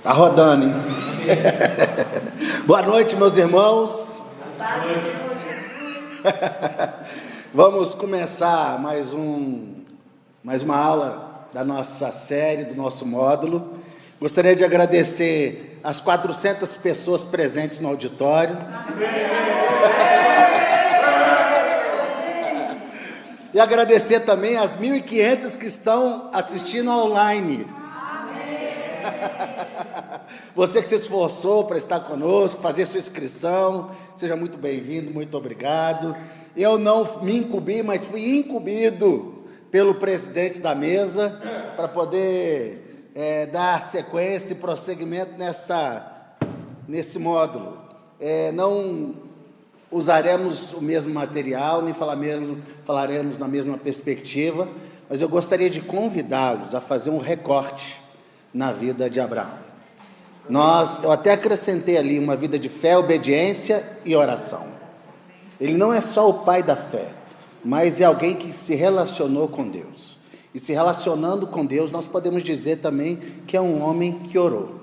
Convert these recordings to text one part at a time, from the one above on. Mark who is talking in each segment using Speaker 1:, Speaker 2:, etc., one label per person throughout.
Speaker 1: Tá rodando, hein? Boa noite, meus irmãos. Vamos começar mais uma aula da nossa série, do nosso módulo. Gostaria de agradecer as 400 pessoas presentes no auditório. E agradecer também as 1.500 que estão assistindo online. Você que se esforçou para estar conosco, fazer sua inscrição, seja muito bem-vindo, muito obrigado. Eu não me incumbi, mas fui incumbido pelo presidente da mesa para poder dar sequência e prosseguimento nesse módulo. Não usaremos o mesmo material, nem falaremos na mesma perspectiva, mas eu gostaria de convidá-los a fazer um recorte na vida de Abraão. Eu até acrescentei ali uma vida de fé, obediência e oração. Ele não é só o pai da fé, mas é alguém que se relacionou com Deus. E se relacionando com Deus, nós podemos dizer também que é um homem que orou.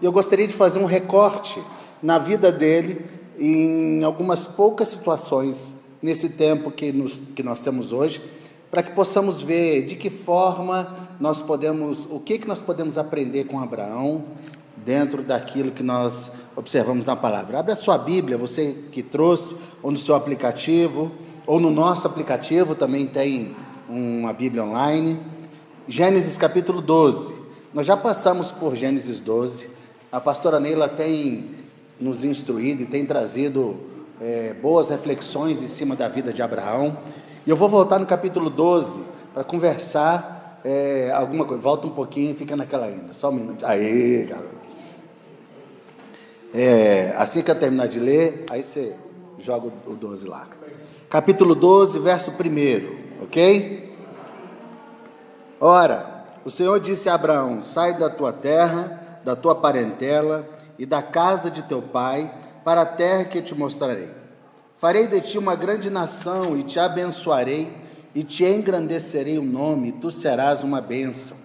Speaker 1: E eu gostaria de fazer um recorte na vida dele, em algumas poucas situações, nesse tempo que nós temos hoje, para que possamos ver de que forma o que nós podemos aprender com Abraão, dentro daquilo que nós observamos na palavra. Abre a sua Bíblia, você que trouxe, ou no seu aplicativo, ou no nosso aplicativo, também tem uma Bíblia online. Gênesis capítulo 12. Nós já passamos por Gênesis 12. A pastora Neila tem nos instruído e tem trazido boas reflexões em cima da vida de Abraão. E eu vou voltar no capítulo 12 para conversar alguma coisa. Volta um pouquinho e fica naquela ainda. Só um minuto. Aí, garoto. Assim que eu terminar de ler, aí você joga o 12 lá. Capítulo 12, verso 1, ok? Ora, o Senhor disse a Abraão: sai da tua terra, da tua parentela e da casa de teu pai, para a terra que te mostrarei. Farei de ti uma grande nação e te abençoarei e te engrandecerei o nome, e tu serás uma bênção.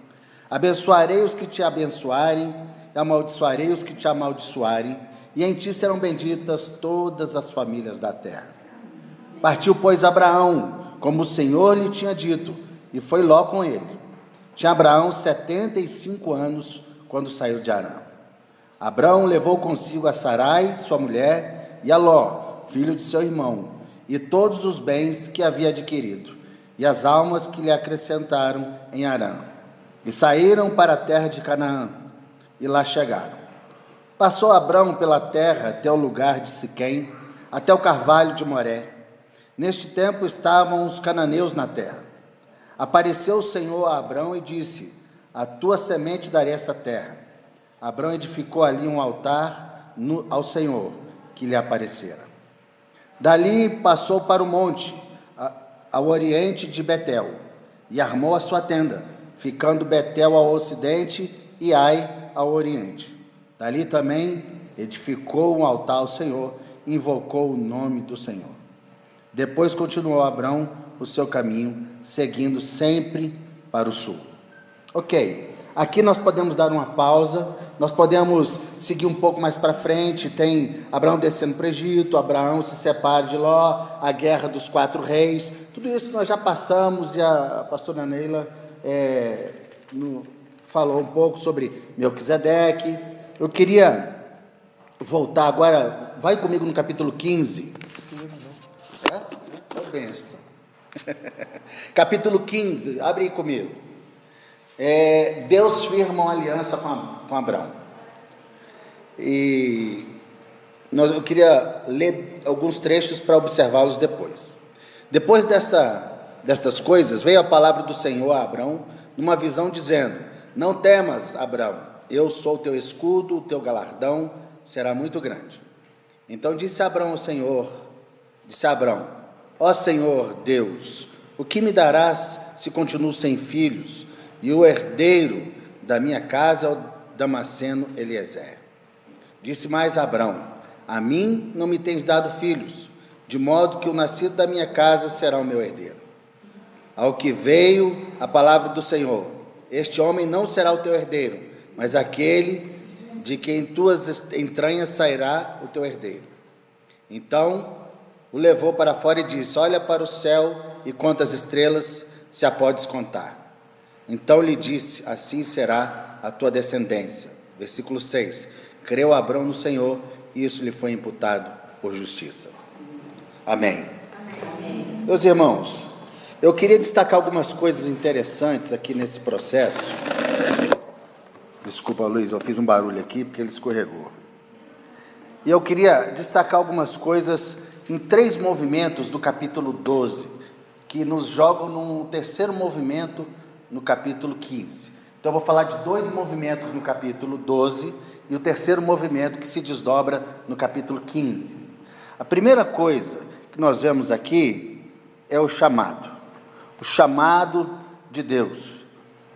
Speaker 1: Abençoarei os que te abençoarem, e amaldiçoarei os que te amaldiçoarem, e em ti serão benditas todas as famílias da terra. Partiu, pois, Abraão, como o Senhor lhe tinha dito, e foi Ló com ele. Tinha Abraão 75 anos, quando saiu de Harã. Abraão levou consigo a Sarai, sua mulher, e a Ló, filho de seu irmão, e todos os bens que havia adquirido, e as almas que lhe acrescentaram em Harã. E saíram para a terra de Canaã, e lá chegaram. Passou Abraão pela terra até o lugar de Siquém, até o carvalho de Moré. Neste tempo estavam os cananeus na terra. Apareceu o Senhor a Abraão e disse: a tua semente darei essa terra. Abraão edificou ali um altar ao Senhor, que lhe aparecera. Dali passou para o monte, ao oriente de Betel, e armou a sua tenda, ficando Betel ao ocidente e Ai ao oriente. Dali também edificou um altar ao Senhor, e invocou o nome do Senhor. Depois continuou Abraão o seu caminho, seguindo sempre para o sul. Ok, aqui nós podemos dar uma pausa, nós podemos seguir um pouco mais para frente. Tem Abraão descendo para o Egito, Abraão se separa de Ló, a guerra dos 4 reis, tudo isso nós já passamos, e a pastora Neila falou um pouco sobre Melquisedeque. Eu queria voltar agora, vai comigo no capítulo 15. Benção. Capítulo 15, abre aí comigo. Deus firma uma aliança com Abraão. E eu queria ler alguns trechos para observá-los depois. Depois destas coisas, veio a palavra do Senhor a Abraão, numa visão, dizendo: não temas, Abraão, eu sou o teu escudo, o teu galardão será muito grande. Então disse Abraão ao Senhor, ó Senhor Deus, o que me darás se continuo sem filhos, e o herdeiro da minha casa é o Damasceno Eliezer? Disse mais Abraão: a mim não me tens dado filhos, de modo que o nascido da minha casa será o meu herdeiro. Ao que veio a palavra do Senhor: este homem não será o teu herdeiro, mas aquele de que em tuas entranhas sairá o teu herdeiro. Então o levou para fora e disse: olha para o céu e conta as estrelas, se a podes contar. Então lhe disse: assim será a tua descendência. Versículo 6. Creu Abrão no Senhor, e isso lhe foi imputado por justiça. Amém. Amém. Meus irmãos, eu queria destacar algumas coisas interessantes aqui nesse processo. Desculpa, Luiz, eu fiz um barulho aqui porque ele escorregou. E eu queria destacar algumas coisas em 3 movimentos do capítulo 12, que nos jogam num terceiro movimento no capítulo 15. Então eu vou falar de 2 movimentos no capítulo 12 e o terceiro movimento que se desdobra no capítulo 15. A primeira coisa que nós vemos aqui é o chamado de Deus.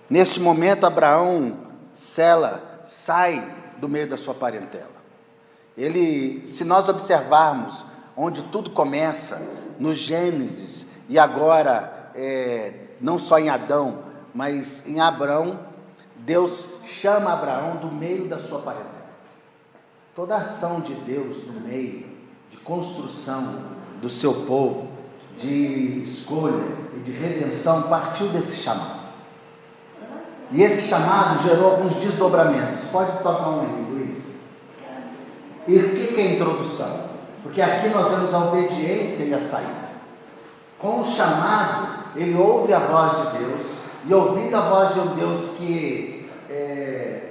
Speaker 1: Neste momento, Abraão sai do meio da sua parentela. Ele, se nós observarmos onde tudo começa, no Gênesis, e agora, não só em Adão, mas em Abrão, Deus chama Abraão do meio da sua parentela. Toda a ação de Deus no meio, de construção do seu povo, de escolha e de redenção, partiu desse chamado. E esse chamado gerou alguns desdobramentos. Pode tocar um aí, Luiz? E o que é a introdução? Porque aqui nós vemos a obediência e a saída. Com o chamado, ele ouve a voz de Deus, e ouvindo a voz de um Deus que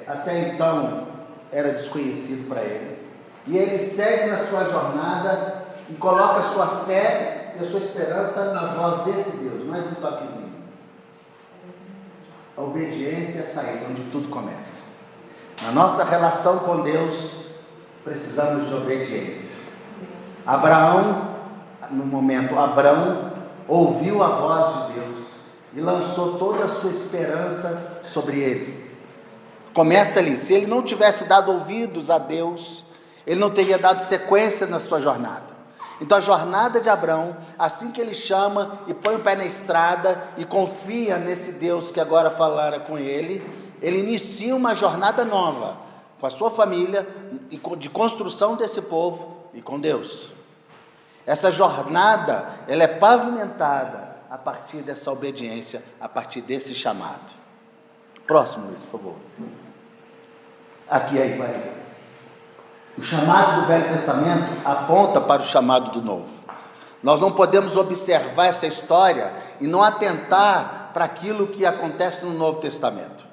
Speaker 1: até então era desconhecido para ele, e ele segue na sua jornada e coloca a sua fé e a sua esperança na voz desse Deus. Mais um toquezinho. A obediência e a saída, onde tudo começa. Na nossa relação com Deus, precisamos de obediência. Abraão ouviu a voz de Deus e lançou toda a sua esperança sobre ele. Começa ali. Se ele não tivesse dado ouvidos a Deus, ele não teria dado sequência na sua jornada. Então a jornada de Abrão, assim que ele chama e põe o pé na estrada e confia nesse Deus que agora falara com ele, ele inicia uma jornada nova com a sua família e de construção desse povo e com Deus. Essa jornada, ela é pavimentada a partir dessa obediência, a partir desse chamado. Próximo, Luiz, por favor. Aqui aí, pai. O chamado do Velho Testamento aponta para o chamado do Novo. Nós não podemos observar essa história e não atentar para aquilo que acontece no Novo Testamento.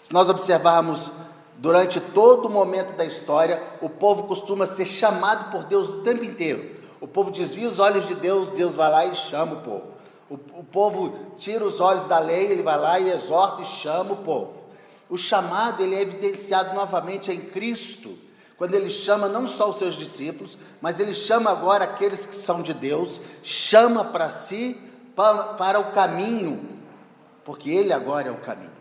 Speaker 1: Se nós observarmos durante todo o momento da história, o povo costuma ser chamado por Deus o tempo inteiro. O povo desvia os olhos de Deus, Deus vai lá e chama o povo. O povo tira os olhos da lei, ele vai lá e exorta e chama o povo. O chamado, ele é evidenciado novamente em Cristo, quando ele chama não só os seus discípulos, mas ele chama agora aqueles que são de Deus, chama para si, para o caminho, porque ele agora é o caminho.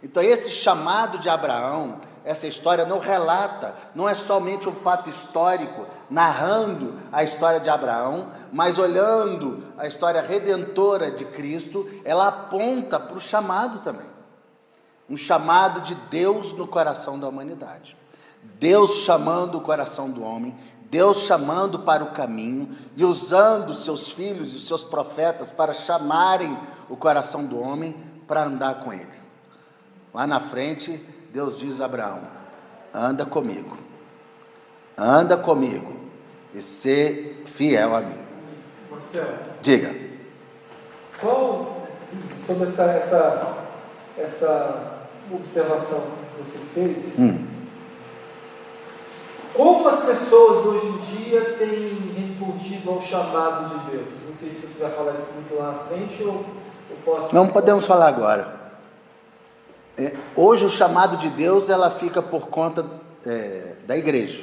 Speaker 1: Então esse chamado de Abraão, essa história não relata, não é somente um fato histórico, narrando a história de Abraão, mas olhando a história redentora de Cristo, ela aponta para o chamado também. Um chamado de Deus no coração da humanidade. Deus chamando o coração do homem, Deus chamando para o caminho e usando os seus filhos e os seus profetas para chamarem o coração do homem para andar com ele. Lá na frente, Deus diz a Abraão: anda comigo e ser fiel a mim.
Speaker 2: Marcelo,
Speaker 1: Diga.
Speaker 2: qual, sobre essa observação que você fez, como as pessoas hoje em dia têm respondido ao chamado de Deus? Não sei se você vai falar isso muito lá na frente ou eu posso...
Speaker 1: Não podemos falar agora. Hoje o chamado de Deus, ela fica por conta da igreja.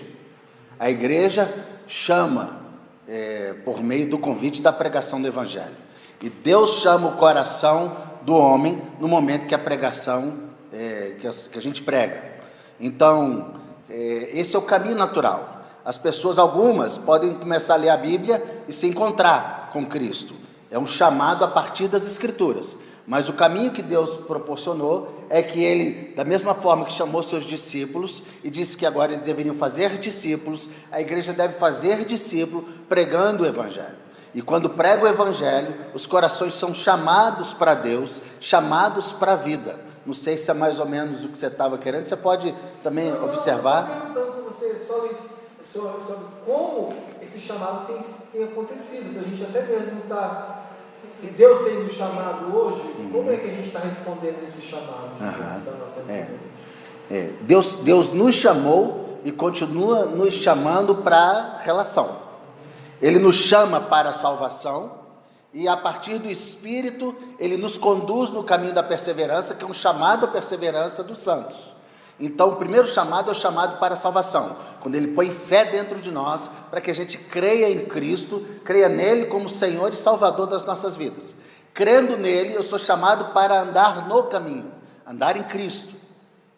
Speaker 1: A igreja chama por meio do convite da pregação do evangelho. E Deus chama o coração do homem no momento que a pregação, que a gente prega. Então, esse é o caminho natural. As pessoas, algumas, podem começar a ler a Bíblia e se encontrar com Cristo. É um chamado a partir das Escrituras. Mas o caminho que Deus proporcionou é que ele, da mesma forma que chamou seus discípulos e disse que agora eles deveriam fazer discípulos, a igreja deve fazer discípulo pregando o evangelho. E quando prega o evangelho, os corações são chamados para Deus, chamados para a vida. Não sei se é mais ou menos o que você estava querendo, você pode também observar.
Speaker 2: Eu estou perguntando para você sobre como esse chamado tem acontecido, para a gente até mesmo estar... Se Deus tem nos chamado hoje, como é que a gente está respondendo esse chamado da nossa vida?
Speaker 1: Deus nos chamou e continua nos chamando para relação. Ele nos chama para a salvação e a partir do Espírito Ele nos conduz no caminho da perseverança, que é um chamado à perseverança dos santos. Então o primeiro chamado é o chamado para a salvação, quando Ele põe fé dentro de nós, para que a gente creia em Cristo, creia nele como Senhor e Salvador das nossas vidas. Crendo nele, eu sou chamado para andar no caminho, andar em Cristo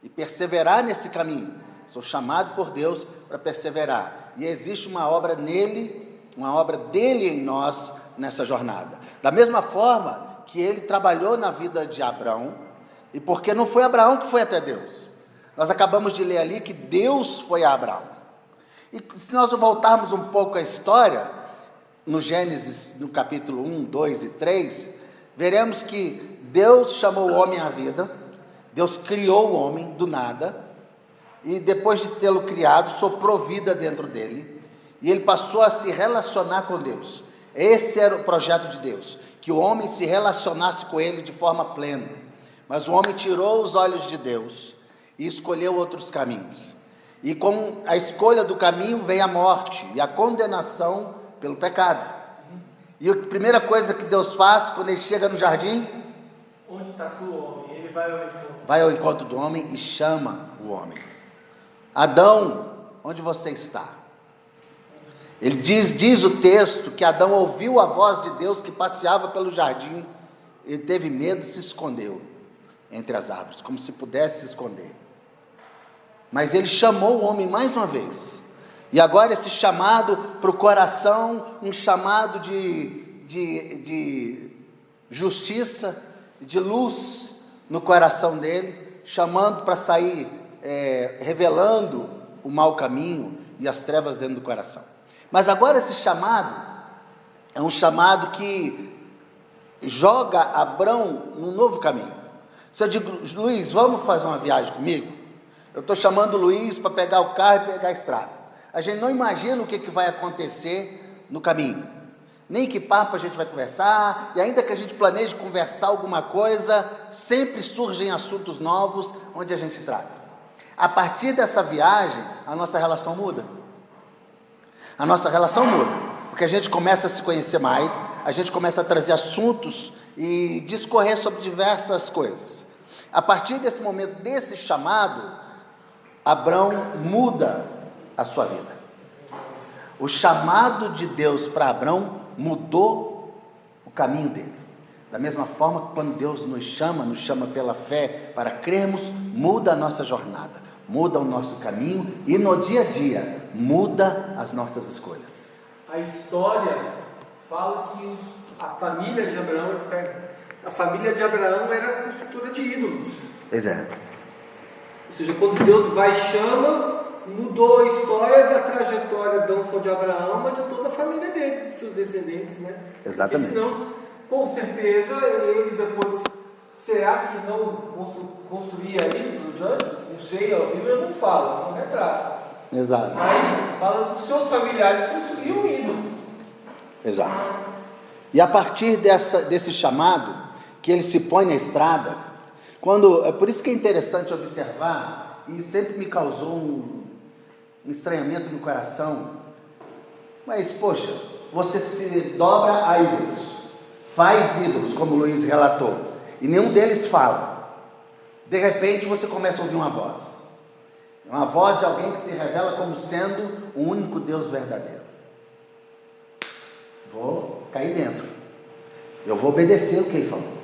Speaker 1: e perseverar nesse caminho. Sou chamado por Deus para perseverar, e existe uma obra nele, uma obra dele em nós nessa jornada. Da mesma forma que ele trabalhou na vida de Abraão, e porque não foi Abraão que foi até Deus. Nós acabamos de ler ali que Deus foi a Abraão. E se nós voltarmos um pouco à história, no Gênesis, no capítulo 1, 2 e 3, veremos que Deus chamou o homem à vida, Deus criou o homem do nada, e depois de tê-lo criado, soprou vida dentro dele, e ele passou a se relacionar com Deus. Esse era o projeto de Deus, que o homem se relacionasse com ele de forma plena. Mas o homem tirou os olhos de Deus e escolheu outros caminhos. E com a escolha do caminho veio a morte e a condenação pelo pecado. E a primeira coisa que Deus faz quando ele chega no jardim?
Speaker 2: Onde está tu, homem? Ele
Speaker 1: vai ao encontro do homem e chama o homem. Adão, onde você está? Ele diz o texto que Adão ouviu a voz de Deus que passeava pelo jardim. Ele teve medo e se escondeu entre as árvores, como se pudesse se esconder. Mas ele chamou o homem mais uma vez. E agora esse chamado para o coração, um chamado de justiça, de luz no coração dele, chamando para sair, revelando o mau caminho e as trevas dentro do coração. Mas agora esse chamado é um chamado que joga Abraão num novo caminho. Se eu digo, Luiz, vamos fazer uma viagem comigo? Eu estou chamando o Luiz para pegar o carro e pegar a estrada. A gente não imagina o que vai acontecer no caminho. Nem que papo a gente vai conversar, e ainda que a gente planeje conversar alguma coisa, sempre surgem assuntos novos onde a gente trata. A partir dessa viagem, a nossa relação muda. A nossa relação muda, porque a gente começa a se conhecer mais, a gente começa a trazer assuntos e discorrer sobre diversas coisas. A partir desse momento, desse chamado, Abraão muda a sua vida. O chamado de Deus para Abraão mudou o caminho dele. Da mesma forma que quando Deus nos chama pela fé para crermos, muda a nossa jornada, muda o nosso caminho e no dia a dia muda as nossas escolhas.
Speaker 2: A história fala que a família de Abraão era construtora de ídolos.
Speaker 1: Pois é.
Speaker 2: Ou seja, quando Deus vai e chama, mudou a história da trajetória não só de Abraão, mas de toda a família dele, de seus descendentes, né?
Speaker 1: Exatamente.
Speaker 2: Porque senão, com certeza, ele depois, será que não construía ídolos antes? Não sei, a Bíblia não fala, não retrata.
Speaker 1: Exato.
Speaker 2: Mas fala que seus familiares construíam ídolos.
Speaker 1: Exato. E a partir desse chamado, que ele se põe na estrada, por isso que é interessante observar, e sempre me causou um estranhamento no coração, mas poxa, você se dobra a ídolos, faz ídolos, como o Luiz relatou, e nenhum deles fala. De repente você começa a ouvir uma voz de alguém que se revela como sendo o único Deus verdadeiro. Vou cair dentro, eu vou obedecer o que ele falou.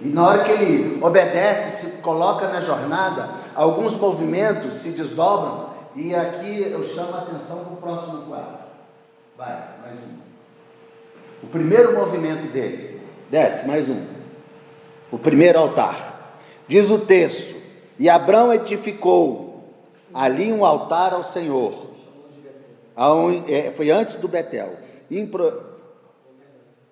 Speaker 1: E na hora que ele obedece, se coloca na jornada, alguns movimentos se desdobram, e aqui eu chamo a atenção para o próximo quadro. Vai, mais um. O primeiro movimento dele, desce, mais um. o primeiro altar. Diz o texto: e Abrão edificou ali um altar ao Senhor. Foi antes do Betel,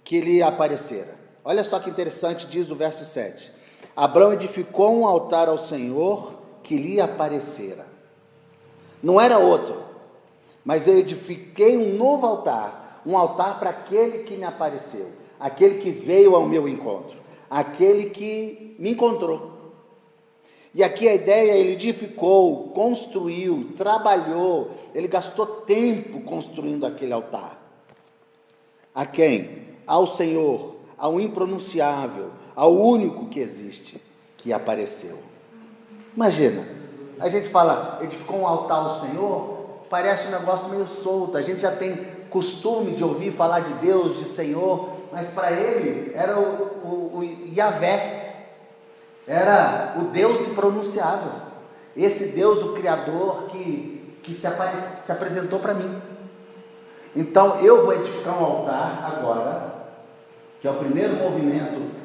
Speaker 1: que lhe aparecera. Olha só que interessante, diz o verso 7. Abrão edificou um altar ao Senhor que lhe aparecera. Não era outro, mas eu edifiquei um novo altar, um altar para aquele que me apareceu, aquele que veio ao meu encontro, aquele que me encontrou. E aqui a ideia, ele edificou, construiu, trabalhou, ele gastou tempo construindo aquele altar. A quem? Ao Senhor, ao impronunciável, ao único que existe, que apareceu. Imagina, a gente fala, edificou um altar ao Senhor, parece um negócio meio solto, a gente já tem costume de ouvir falar de Deus, de Senhor, mas para ele era o Yahvé, era o Deus impronunciável, esse Deus, o Criador, que se apresentou para mim. Então eu vou edificar um altar agora, que é o primeiro movimento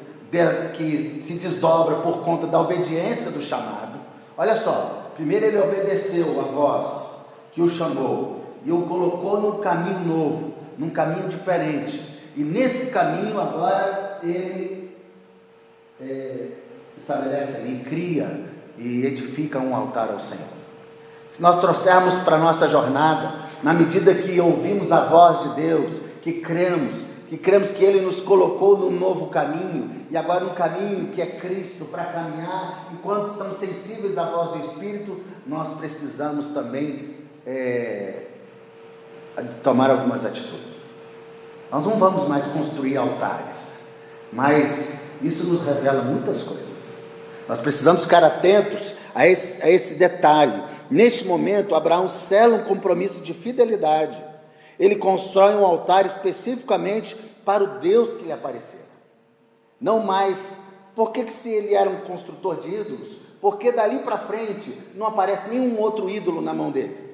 Speaker 1: que se desdobra por conta da obediência do chamado. Olha só, primeiro ele obedeceu a voz que o chamou e o colocou num caminho novo, num caminho diferente, e nesse caminho agora ele estabelece ali, cria e edifica um altar ao Senhor. Se nós trouxermos para a nossa jornada, na medida que ouvimos a voz de Deus, que cremos que Ele nos colocou num novo caminho, e agora um caminho que é Cristo, para caminhar, enquanto estamos sensíveis à voz do Espírito, nós precisamos também tomar algumas atitudes. Nós não vamos mais construir altares, mas isso nos revela muitas coisas. Nós precisamos ficar atentos a esse detalhe. Neste momento, Abraão sela um compromisso de fidelidade. Ele constrói um altar especificamente para o Deus que lhe apareceu. Não mais, porque se ele era um construtor de ídolos, porque dali para frente não aparece nenhum outro ídolo na mão dele?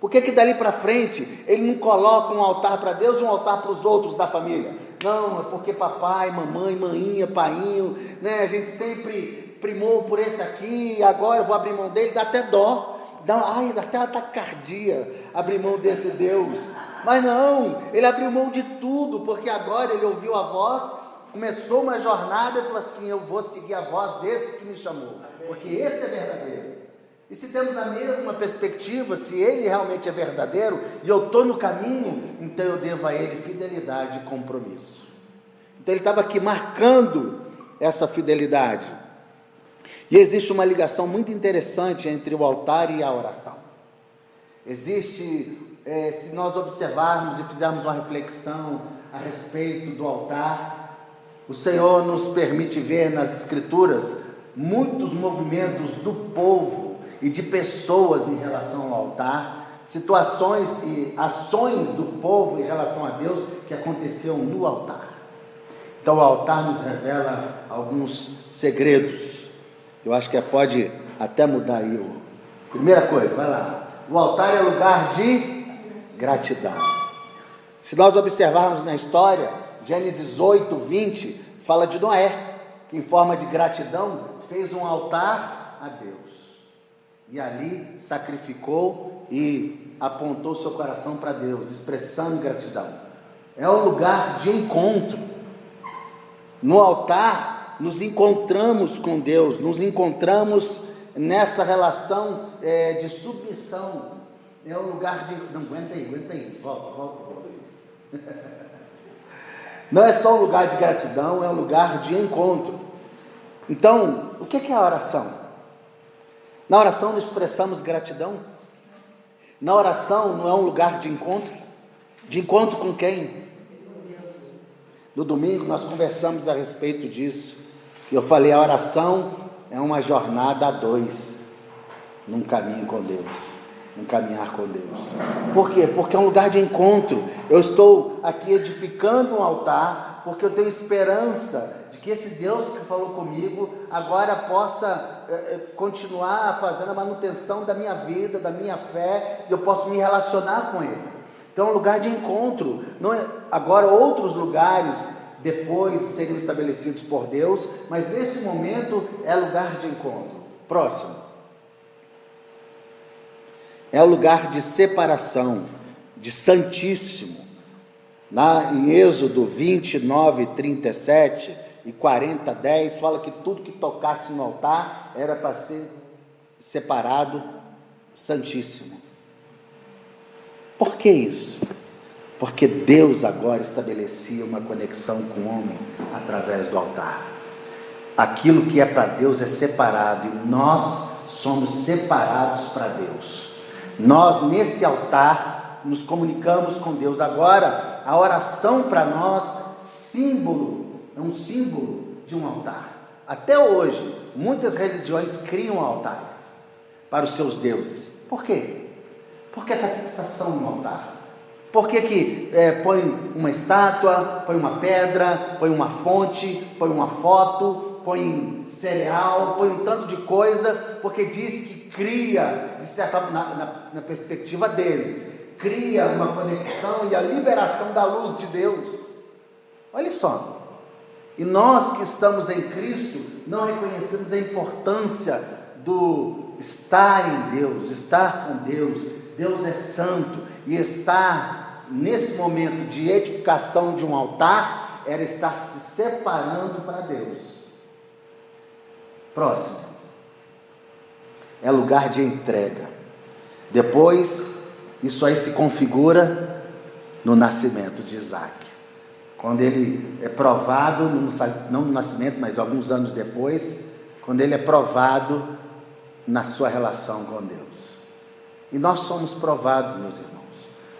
Speaker 1: Por que dali para frente ele não coloca um altar para Deus e um altar para os outros da família? Não, é porque papai, mamãe, maninha, painho, né, a gente sempre primou por esse aqui, agora eu vou abrir mão dele, dá até dó, dá até uma taquicardia abrir mão desse Deus. Mas não, ele abriu mão de tudo, porque agora ele ouviu a voz, começou uma jornada e falou assim: eu vou seguir a voz desse que me chamou, porque esse é verdadeiro. E se temos a mesma perspectiva, se ele realmente é verdadeiro e eu estou no caminho, então eu devo a ele fidelidade e compromisso. Então ele estava aqui marcando essa fidelidade. E existe uma ligação muito interessante entre o altar e a oração. Existe, se nós observarmos e fizermos uma reflexão a respeito do altar, o Senhor nos permite ver nas Escrituras muitos movimentos do povo e de pessoas em relação ao altar, situações e ações do povo em relação a Deus que aconteceram no altar. Então o altar nos revela alguns segredos. Eu acho que pode até mudar aí. Primeira coisa, vai lá. O altar é lugar de gratidão. Se nós observarmos na história, Gênesis 8, 20, fala de Noé, que em forma de gratidão fez um altar a Deus. E ali sacrificou e apontou seu coração para Deus, expressando gratidão. É um lugar de encontro. No altar, nos encontramos com Deus, nos encontramos nessa relação de submissão. É um lugar de... Não, aguenta aí, volta. Não é só um lugar de gratidão, é um lugar de encontro. Então, o que é a oração? Na oração nós expressamos gratidão. Na oração não é um lugar de encontro? De encontro com quem? No domingo nós conversamos a respeito disso. Eu falei, a oração é uma jornada a dois, num caminho com Deus, num caminhar com Deus. Por quê? Porque é um lugar de encontro. Eu estou aqui edificando um altar, porque eu tenho esperança de que esse Deus que falou comigo agora possa continuar fazendo a manutenção da minha vida, da minha fé, e eu posso me relacionar com Ele. Então é um lugar de encontro. Não é, agora outros lugares depois seriam estabelecidos por Deus, mas nesse momento é lugar de encontro. Próximo. É o lugar de separação, de santíssimo. Em Êxodo 29, 37 e 40, 10, fala que tudo que tocasse no altar era para ser separado, santíssimo. Por que isso? Porque Deus agora estabelecia uma conexão com o homem através do altar. Aquilo que é para Deus é separado e nós somos separados para Deus. Nós, nesse altar, nos comunicamos com Deus. Agora, a oração para nós, é um símbolo de um altar. Até hoje, muitas religiões criam altares para os seus deuses. Por quê? Porque essa fixação no altar. Por que põe uma estátua, põe uma pedra, põe uma fonte, põe uma foto, põe cereal, põe um tanto de coisa? Porque diz que cria, de certa, na perspectiva deles, cria uma conexão e a liberação da luz de Deus. Olha só. E nós que estamos em Cristo, não reconhecemos a importância do estar em Deus, estar com Deus. Deus é santo, e estar nesse momento de edificação de um altar, era estar se separando para Deus. Próximo. É lugar de entrega. Depois, isso aí se configura no nascimento de Isaac. Quando ele é provado, não no nascimento, mas alguns anos depois, quando ele é provado na sua relação com Deus. E nós somos provados, meus irmãos,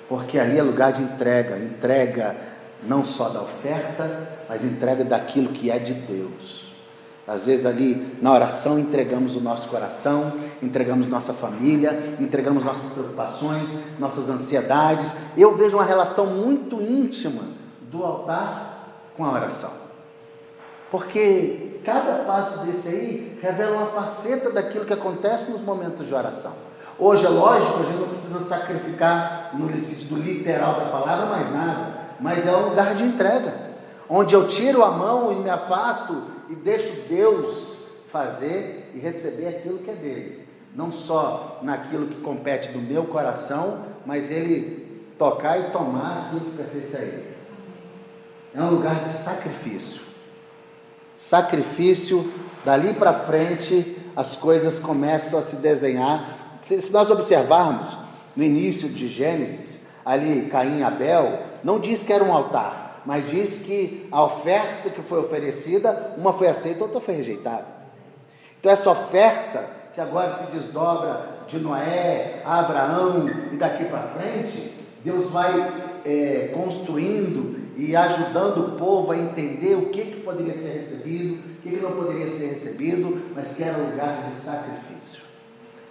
Speaker 1: porque ali é lugar de entrega não só da oferta, mas entrega daquilo que é de Deus. Às vezes ali na oração entregamos o nosso coração, entregamos nossa família, entregamos nossas preocupações, nossas ansiedades. Eu vejo uma relação muito íntima do altar com a oração, porque cada passo desse aí revela uma faceta daquilo que acontece nos momentos de oração. Hoje é lógico, a gente não precisa sacrificar no sentido literal da palavra mais nada, mas é um lugar de entrega, onde eu tiro a mão e me afasto e deixo Deus fazer e receber aquilo que é dele, não só naquilo que compete do meu coração, mas ele tocar e tomar aquilo que pertence a ele. É um lugar de sacrifício. Sacrifício, dali para frente as coisas começam a se desenhar. Se nós observarmos no início de Gênesis, ali Caim e Abel, não diz que era um altar, mas diz que a oferta que foi oferecida, uma foi aceita, outra foi rejeitada. Então essa oferta, que agora se desdobra de Noé, Abraão e daqui para frente, Deus vai construindo e ajudando o povo a entender o que poderia ser recebido, o que não poderia ser recebido, mas que era um lugar de sacrifício.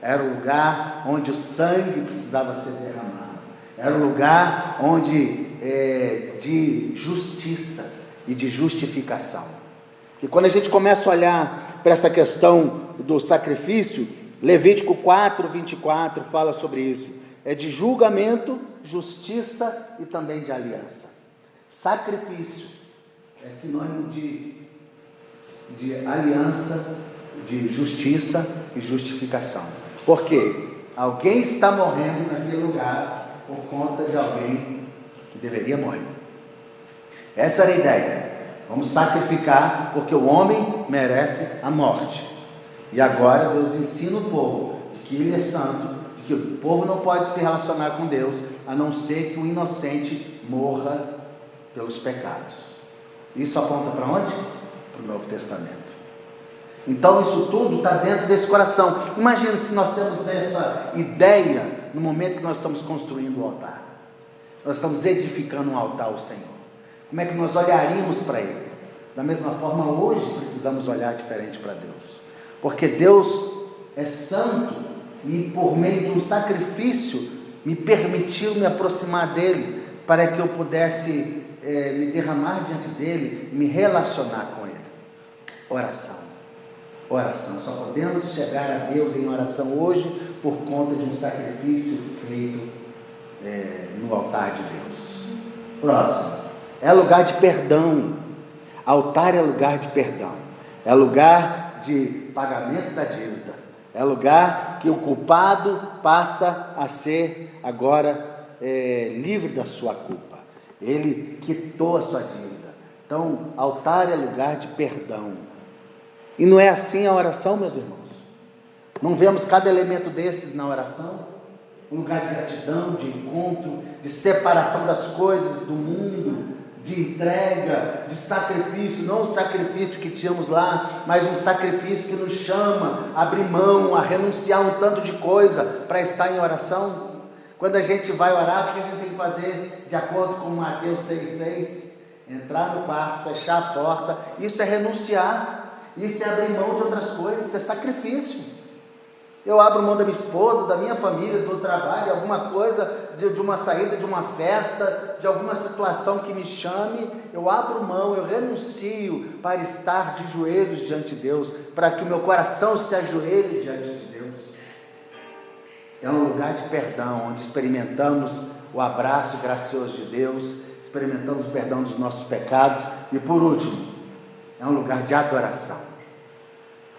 Speaker 1: Era um lugar onde o sangue precisava ser derramado. Era um lugar onde de justiça e de justificação. E quando a gente começa a olhar para essa questão do sacrifício, Levítico 4, 24 fala sobre isso. É de julgamento, justiça e também de aliança. Sacrifício é sinônimo de aliança, de justiça e justificação. Porque alguém está morrendo naquele lugar por conta de alguém que deveria morrer. Essa era a ideia. Vamos sacrificar porque o homem merece a morte. E agora Deus ensina o povo de que ele é santo, de que o povo não pode se relacionar com Deus, a não ser que o inocente morra pelos pecados. Isso aponta para onde? Para o Novo Testamento. Então isso tudo está dentro desse coração. Imagina se nós temos essa ideia no momento que nós estamos construindo o altar. Nós estamos edificando um altar ao Senhor. Como é que nós olharíamos para Ele? Da mesma forma, hoje precisamos olhar diferente para Deus. Porque Deus é santo e por meio de um sacrifício me permitiu me aproximar dEle para que eu pudesse me derramar diante dEle, me relacionar com Ele. Oração. Só podemos chegar a Deus em oração hoje por conta de um sacrifício feito no altar de Deus. Próximo. É lugar de perdão. Altar é lugar de perdão, é lugar de pagamento da dívida, é lugar que o culpado passa a ser agora livre da sua culpa. Ele quitou a sua dívida. Então, altar é lugar de perdão. E não é assim a oração, meus irmãos? Não vemos cada elemento desses na oração? Um lugar de gratidão, de encontro, de separação das coisas do mundo, de entrega, de sacrifício, não o sacrifício que tínhamos lá, mas um sacrifício que nos chama a abrir mão, a renunciar um tanto de coisa para estar em oração. Quando a gente vai orar, o que a gente tem que fazer? De acordo com Mateus 6,6, entrar no quarto, fechar a porta. Isso é renunciar, isso é abrir mão de outras coisas, isso é sacrifício. Eu abro mão da minha esposa, da minha família, do trabalho, alguma coisa, de uma saída, de uma festa, de alguma situação que me chame, eu abro mão, eu renuncio para estar de joelhos diante de Deus, para que o meu coração se ajoelhe diante de Deus. É um lugar de perdão, onde experimentamos o abraço gracioso de Deus, experimentamos o perdão dos nossos pecados, e por último, é um lugar de adoração.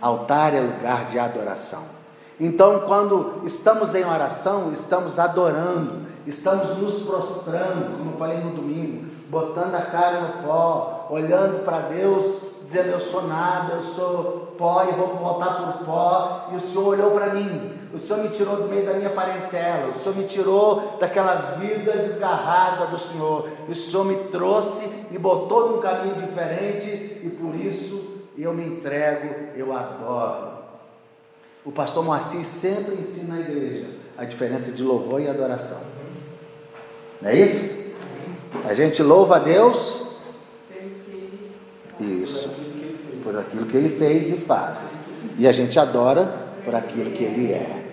Speaker 1: Altar é lugar de adoração. Então, quando estamos em oração, estamos adorando, estamos nos prostrando, como eu falei no domingo, botando a cara no pó, olhando para Deus, dizendo: eu sou nada, eu sou pó e vou voltar para o pó, e o Senhor olhou para mim, o Senhor me tirou do meio da minha parentela, o Senhor me tirou daquela vida desgarrada do Senhor, e o Senhor me trouxe e botou num caminho diferente, e por isso eu me entrego, eu adoro. O pastor Moacir sempre ensina na igreja a diferença de louvor e adoração. Não é isso? A gente louva a Deus, isso, por aquilo que Ele fez e faz. E a gente adora por aquilo que Ele é.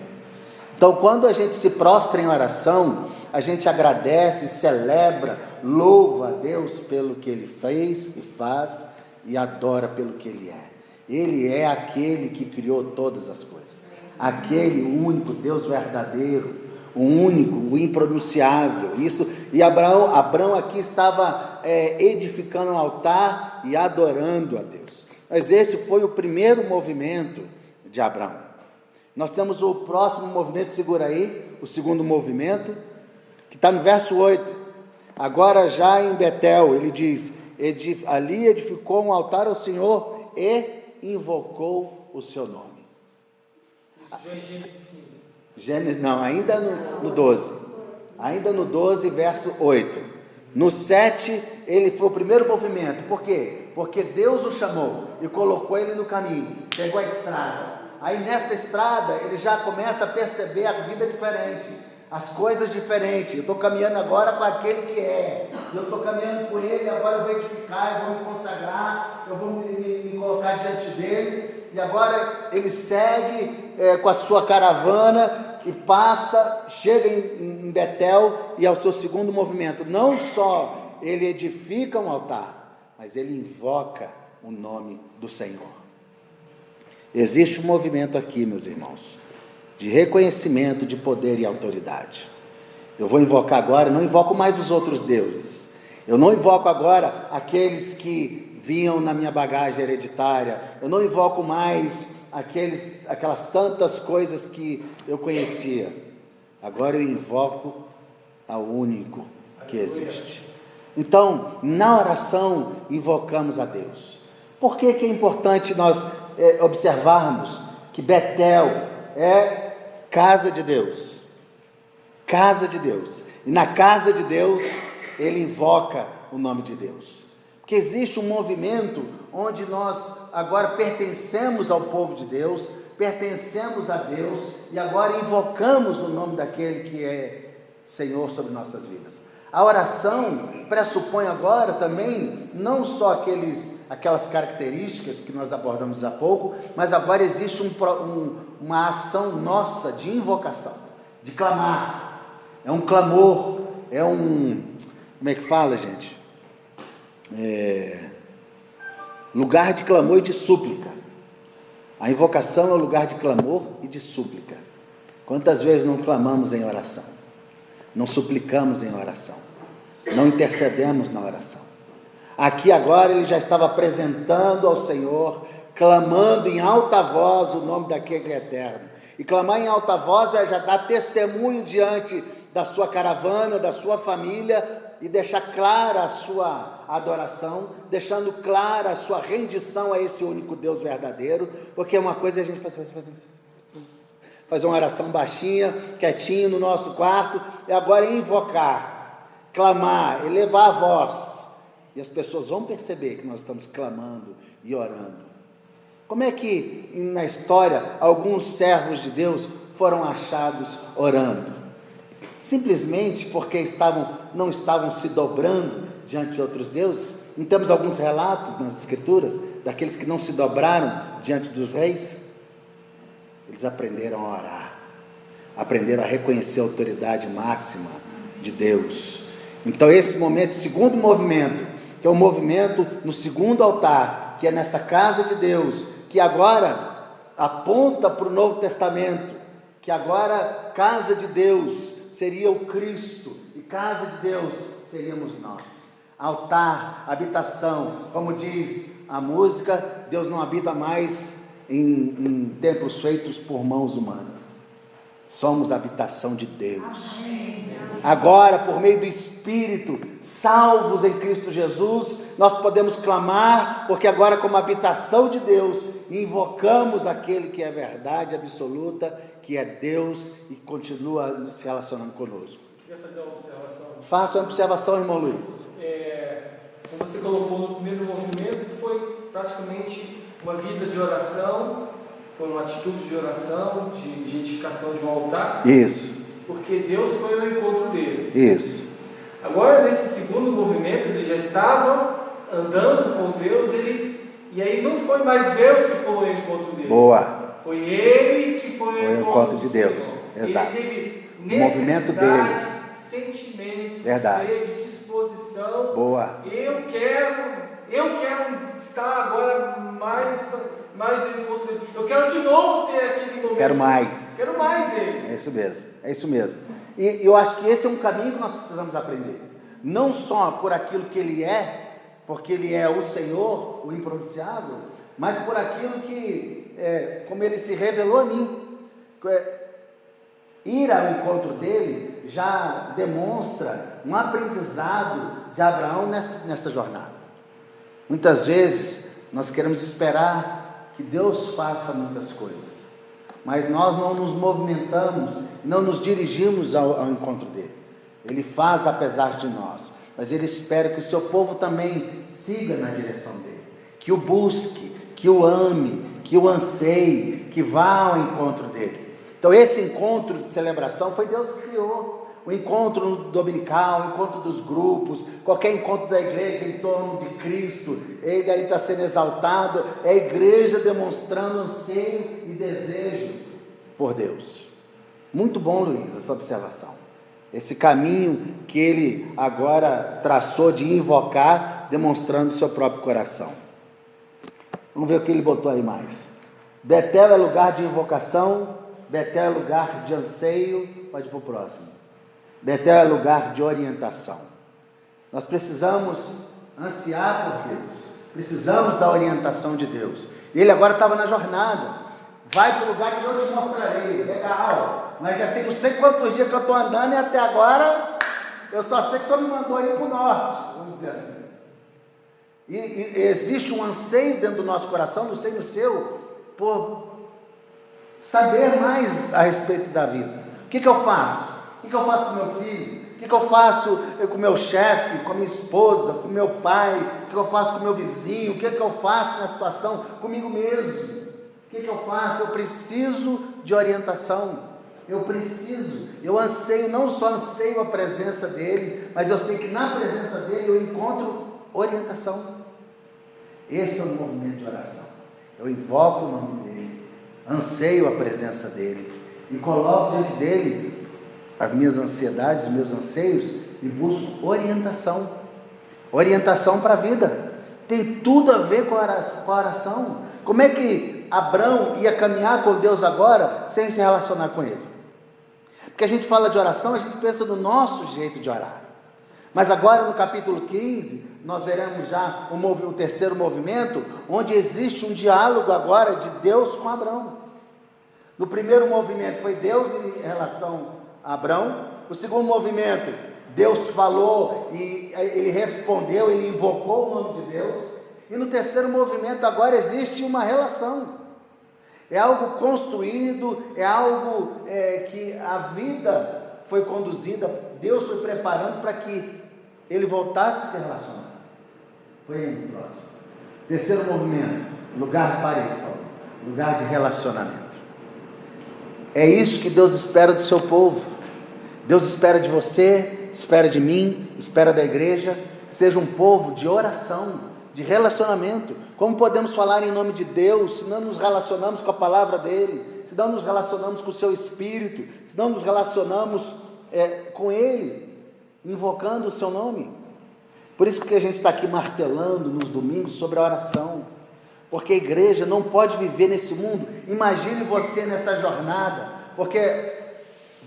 Speaker 1: Então, quando a gente se prostra em oração, a gente agradece, celebra, louva a Deus pelo que Ele fez e faz, e adora pelo que Ele é. Ele é aquele que criou todas as coisas, aquele único Deus verdadeiro, o único, o impronunciável. Isso, e Abraão aqui estava edificando um altar e adorando a Deus. Mas esse foi o primeiro movimento de Abraão. Nós temos o próximo movimento, segura aí, o segundo movimento, que está no verso 8. Agora já em Betel, ele diz: ali edificou um altar ao Senhor e invocou o seu nome.
Speaker 2: Isso já é Gênesis 15.
Speaker 1: Não, ainda no 12. Ainda no 12, verso 8. No 7, ele foi o primeiro movimento. Por quê? Porque Deus o chamou e colocou ele no caminho, pegou a estrada. Aí nessa estrada, ele já começa a perceber a vida diferente, as coisas diferentes. Eu estou caminhando agora com aquele que é, eu estou caminhando com ele, agora eu vou edificar, eu vou me consagrar, eu vou me colocar diante dele. E agora ele segue com a sua caravana e passa, chega em Betel, e é o seu segundo movimento. Não só ele edifica um altar, mas ele invoca o nome do Senhor. Existe um movimento aqui, meus irmãos, de reconhecimento de poder e autoridade. Eu vou invocar agora, não invoco mais os outros deuses. Eu não invoco agora aqueles que vinham na minha bagagem hereditária. Eu não invoco mais aquelas tantas coisas que eu conhecia. Agora eu invoco ao único que existe. Então, na oração, invocamos a Deus. Por que é importante nós observarmos que Betel é casa de Deus? Casa de Deus. E na casa de Deus, ele invoca o nome de Deus. Porque existe um movimento onde nós agora pertencemos ao povo de Deus, pertencemos a Deus, e agora invocamos o nome daquele que é Senhor sobre nossas vidas. A oração pressupõe agora também, não só aquelas características que nós abordamos há pouco, mas agora existe uma ação nossa de invocação, de clamar. É um clamor, como é que fala, gente? Lugar de clamor e de súplica. A invocação é um lugar de clamor e de súplica. Quantas vezes não clamamos em oração? Não suplicamos em oração? Não intercedemos na oração? Aqui agora ele já estava apresentando ao Senhor, clamando em alta voz o nome daquele que é eterno. E clamar em alta voz é já dar testemunho diante da sua caravana, da sua família, e deixar clara a sua adoração, deixando clara a sua rendição a esse único Deus verdadeiro, porque uma coisa é a gente fazer uma oração baixinha, quietinho no nosso quarto, e agora invocar, clamar, elevar a voz, e as pessoas vão perceber que nós estamos clamando e orando. Como é que na história alguns servos de Deus foram achados orando? Simplesmente porque não estavam se dobrando diante de outros deuses? Não temos alguns relatos nas Escrituras daqueles que não se dobraram diante dos reis? Eles aprenderam a orar, aprenderam a reconhecer a autoridade máxima de Deus. Então esse momento, segundo movimento, que é o movimento no segundo altar, que é nessa casa de Deus, que agora aponta para o Novo Testamento, que agora casa de Deus seria o Cristo, e casa de Deus seríamos nós. Altar, habitação, como diz a música, Deus não habita mais em templos feitos por mãos humanas. Somos a habitação de Deus. Agora, por meio do Espírito, salvos em Cristo Jesus, nós podemos clamar, porque agora, como habitação de Deus, invocamos aquele que é verdade absoluta, que é Deus e continua se relacionando conosco.
Speaker 2: Queria fazer uma observação.
Speaker 1: Faça uma observação, irmão Luiz.
Speaker 2: Como você colocou no primeiro movimento, foi praticamente uma vida de oração, foi uma atitude de oração, de edificação de um altar.
Speaker 1: Isso.
Speaker 2: Porque Deus foi ao encontro dele.
Speaker 1: Isso.
Speaker 2: Agora, nesse segundo movimento, ele já estava andando com Deus, e aí não foi mais Deus que foi ao encontro dele.
Speaker 1: Boa.
Speaker 2: Foi ele que foi ao
Speaker 1: encontro de Deus.
Speaker 2: Senhor.
Speaker 1: Exato.
Speaker 2: Ele teve
Speaker 1: movimento
Speaker 2: necessidade, sentimento,
Speaker 1: verdade,
Speaker 2: sede, disposição.
Speaker 1: Boa.
Speaker 2: Eu quero estar agora mais em encontro dele. Eu quero de novo ter aquele momento.
Speaker 1: Quero mais dele. É isso mesmo. E eu acho que esse é um caminho que nós precisamos aprender. Não só por aquilo que ele é, porque ele é o Senhor, o impronunciável, mas por aquilo que, como ele se revelou a mim. Ir ao encontro dele já demonstra um aprendizado de Abraão nessa jornada. Muitas vezes nós queremos esperar que Deus faça muitas coisas, mas nós não nos movimentamos, não nos dirigimos ao encontro dele. Ele faz apesar de nós, mas ele espera que o seu povo também siga na direção dele, que o busque, que o ame, que o anseie, que vá ao encontro dele. Então esse encontro de celebração foi Deus que criou. O encontro dominical, o encontro dos grupos, qualquer encontro da igreja em torno de Cristo, ele ali está sendo exaltado, é a igreja demonstrando anseio e desejo por Deus. Muito bom, Luiz, essa observação. Esse caminho que ele agora traçou de invocar, demonstrando o seu próprio coração. Vamos ver o que ele botou aí mais. Betel é lugar de invocação, Betel é lugar de anseio. Pode ir para o próximo. Betel é lugar de orientação. Nós precisamos ansiar por Deus, precisamos da orientação de Deus. Ele agora estava na jornada. Vai para o lugar que eu te mostrarei. Legal, mas já tem não sei quantos dias que eu estou andando e até agora eu só sei que o Senhor me mandou ir para o norte, vamos dizer assim. E existe um anseio dentro do nosso coração, não sei no seu, por saber mais a respeito da vida. O que eu faço? O que eu faço com meu filho? O que eu faço com o meu chefe, com a minha esposa, com o meu pai? O que eu faço com o meu vizinho? O que eu faço na situação comigo mesmo? O que eu faço? Eu preciso de orientação. Eu anseio, não só anseio a presença dele, mas eu sei que na presença dele eu encontro orientação. Esse é o movimento de oração. Eu invoco o nome dele, anseio a presença dele e coloco diante dele as minhas ansiedades, os meus anseios e busco orientação. Orientação para a vida. Tem tudo a ver com a oração. Como é que Abrão ia caminhar com Deus agora sem se relacionar com ele? Porque a gente fala de oração, a gente pensa no nosso jeito de orar. Mas agora no capítulo 15, nós veremos já o terceiro movimento, onde existe um diálogo agora de Deus com Abrão. No primeiro movimento foi Deus em relação a Abrão. O segundo movimento, Deus falou e ele respondeu, ele invocou o nome de Deus. E no terceiro movimento agora existe uma relação. É algo construído, é algo que a vida foi conduzida, Deus foi preparando para que ele voltasse a se relacionar. Foi aí, próximo. Terceiro movimento, lugar parental, lugar de relacionamento. É isso que Deus espera do seu povo. Deus espera de você, espera de mim, espera da igreja, que seja um povo de oração, de relacionamento. Como podemos falar em nome de Deus, se não nos relacionamos com a palavra dele, se não nos relacionamos com o seu Espírito, se não nos relacionamos com ele, invocando o seu nome? Por isso que a gente está aqui martelando nos domingos sobre a oração, porque a igreja não pode viver nesse mundo. Imagine você nessa jornada, porque,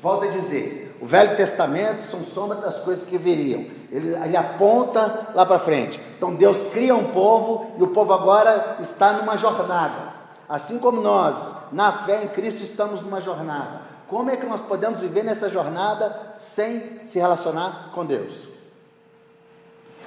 Speaker 1: volto a dizer, o Velho Testamento são sombra das coisas que viriam, ele aponta lá para frente. Então Deus cria um povo, e o povo agora está numa jornada, assim como nós, na fé em Cristo, estamos numa jornada. Como é que nós podemos viver nessa jornada sem se relacionar com Deus?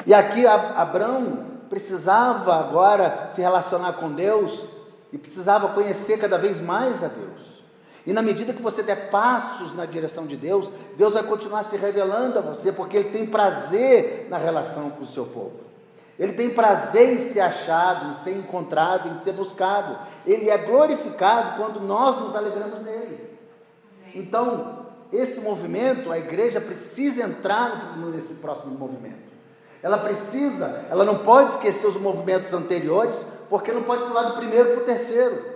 Speaker 1: E aqui Abrão precisava agora se relacionar com Deus, e precisava conhecer cada vez mais a Deus. E na medida que você der passos na direção de Deus, Deus vai continuar se revelando a você, porque Ele tem prazer na relação com o seu povo. Ele tem prazer em ser achado, em ser encontrado, em ser buscado. Ele é glorificado quando nós nos alegramos nele. Então, esse movimento, a igreja precisa entrar nesse próximo movimento. Ela não pode esquecer os movimentos anteriores, porque não pode pular do primeiro para o terceiro.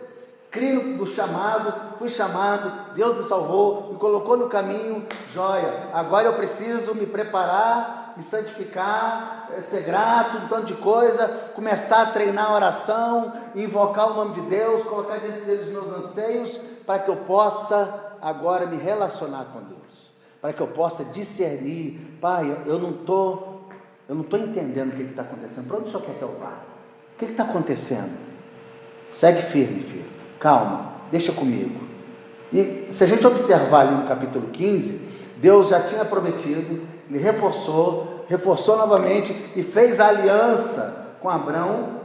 Speaker 1: Crio no chamado, fui chamado, Deus me salvou, me colocou no caminho, joia, agora eu preciso me preparar, me santificar, ser grato, um tanto de coisa, começar a treinar a oração, invocar o nome de Deus, colocar diante dele os meus anseios, para que eu possa agora me relacionar com Deus, para que eu possa discernir. Pai, eu não estou entendendo o que está acontecendo. Para onde o Senhor quer que eu vá? O que está acontecendo? Segue firme, filho, calma, deixa comigo. E se a gente observar ali no capítulo 15, Deus já tinha prometido, ele reforçou novamente e fez a aliança com Abrão.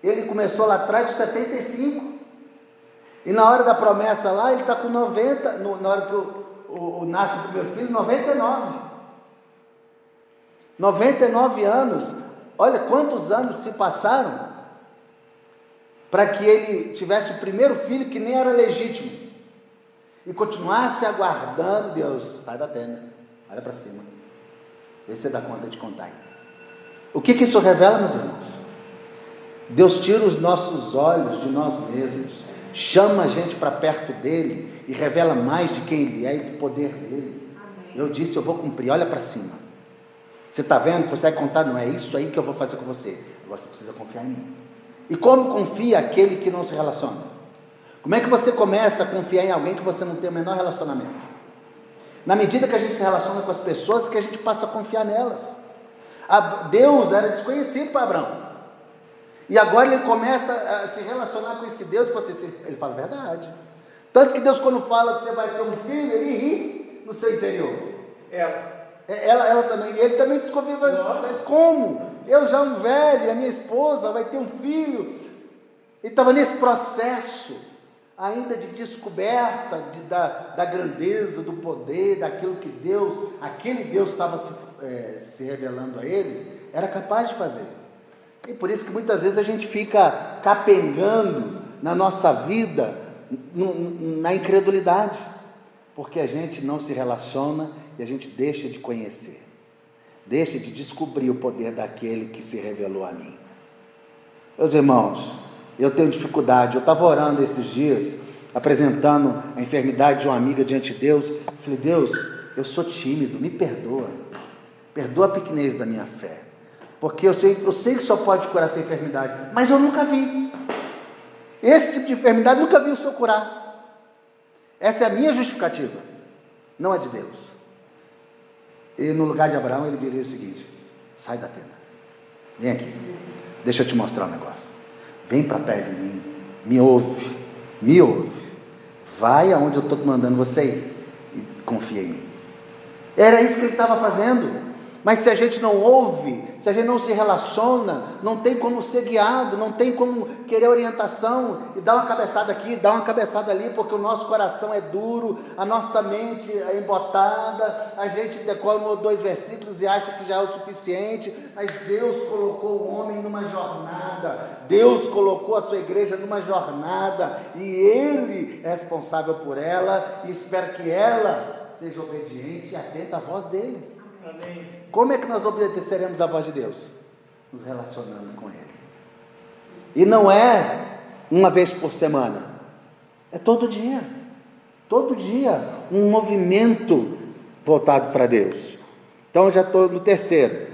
Speaker 1: Ele começou lá atrás dos 75, e na hora da promessa lá, ele está com 90, na hora que nasce o primeiro filho, 99 anos. Olha quantos anos se passaram para que ele tivesse o primeiro filho que nem era legítimo, e continuasse aguardando. Deus, sai da tenda, olha para cima, vê se você dá conta de contar. O que isso revela, meus irmãos? Deus tira os nossos olhos de nós mesmos, chama a gente para perto dele e revela mais de quem ele é e do poder dele. Amém. Eu disse, eu vou cumprir, olha para cima. Você está vendo? Consegue contar? Não é isso aí que eu vou fazer com você. Agora você precisa confiar em mim. E como confia aquele que não se relaciona? Como é que você começa a confiar em alguém que você não tem o menor relacionamento? Na medida que a gente se relaciona com as pessoas, que a gente passa a confiar nelas. Deus era desconhecido para Abraão, e agora ele começa a se relacionar com esse Deus. Ele fala a verdade. Tanto que Deus, quando fala que você vai ter um filho, ele ri no seu interior. Ela também, ele também desconfia. Mas como? Eu já um velho, a minha esposa vai ter um filho. Ele estava nesse processo ainda de descoberta da grandeza, do poder, daquilo que aquele Deus estava se revelando a ele, era capaz de fazer. E por isso que muitas vezes a gente fica capengando na nossa vida, na incredulidade, porque a gente não se relaciona e a gente deixa de conhecer, deixa de descobrir o poder daquele que se revelou a mim. Meus irmãos, eu tenho dificuldade. Eu estava orando esses dias, apresentando a enfermidade de uma amiga diante de Deus. Eu falei, Deus, eu sou tímido, me perdoa a pequenez da minha fé, porque eu sei que só pode curar essa enfermidade, mas eu nunca vi esse tipo de enfermidade, nunca vi o Senhor curar. Essa é a minha justificativa, não a de Deus. E no lugar de Abraão, ele diria o seguinte: sai da tenda, vem aqui, deixa eu te mostrar um negócio. Vem para perto de mim, me ouve, vai aonde eu estou mandando você ir e confia em mim. Era isso que ele estava fazendo. Mas se a gente não ouve, se a gente não se relaciona, não tem como ser guiado, não tem como querer orientação e dar uma cabeçada aqui, dar uma cabeçada ali, porque o nosso coração é duro, a nossa mente é embotada, a gente decora 1 ou 2 versículos e acha que já é o suficiente, mas Deus colocou o homem numa jornada, Deus colocou a sua igreja numa jornada, e Ele é responsável por ela, e espera que ela seja obediente e atenta à voz dele.
Speaker 2: Amém.
Speaker 1: Como é que nós obedeceremos a voz de Deus? Nos relacionando com Ele. E não é uma vez por semana, é todo dia, um movimento voltado para Deus. Então já estou no terceiro,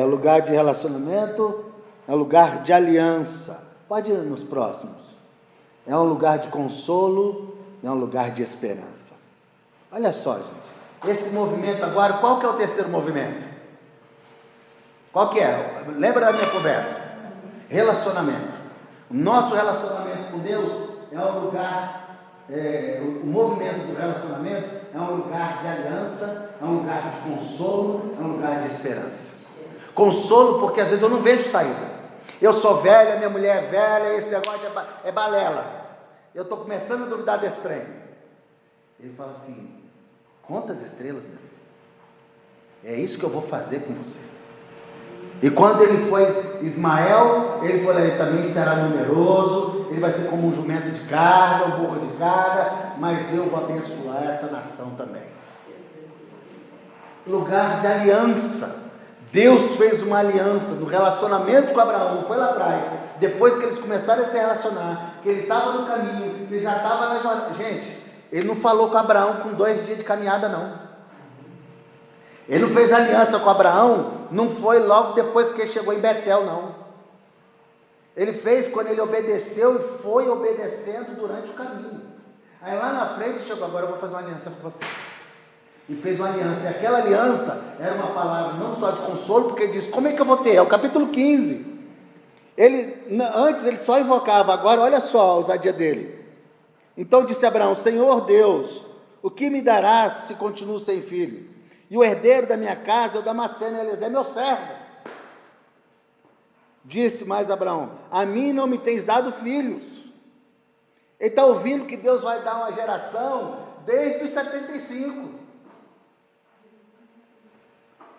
Speaker 1: lugar de relacionamento, é um lugar de aliança. Pode ir nos próximos. É um lugar de consolo, é um lugar de esperança. Olha só, gente. Esse movimento agora, qual que é o terceiro movimento? Qual que é? Lembra da minha conversa? Relacionamento. O nosso relacionamento com Deus é um lugar, o movimento do relacionamento é um lugar de aliança, é um lugar de consolo, é um lugar de esperança. Consolo porque às vezes eu não vejo saída. Eu sou velha, minha mulher é velha, esse negócio é balela. Eu estou começando a duvidar desse trem. Ele fala assim: conta as estrelas, meu filho. É isso que eu vou fazer com você. E quando ele foi Ismael, ele falou: ele também será numeroso, ele vai ser como um jumento de carga, um burro de carga, mas eu vou abençoar essa nação também. Lugar de aliança. Deus fez uma aliança no relacionamento com Abraão, não foi lá atrás, depois que eles começaram a se relacionar, que ele estava no caminho, que ele já estava na jornada. Gente, ele não falou com Abraão com 2 dias de caminhada, não. Ele não fez aliança com Abraão, não foi logo depois que ele chegou em Betel, não. Ele fez quando ele obedeceu e foi obedecendo durante o caminho. Aí lá na frente chegou: agora eu vou fazer uma aliança com você. E fez uma aliança, e aquela aliança era uma palavra não só de consolo, porque ele disse: como é que eu vou ter? É o capítulo 15. Antes ele só invocava, agora olha só a ousadia dele. Então disse Abraão: Senhor Deus, o que me darás se continuo sem filho? E o herdeiro da minha casa é o Damasceno Eliezer, meu servo. Disse mais Abraão: a mim não me tens dado filhos. Ele está ouvindo que Deus vai dar uma geração desde os 75.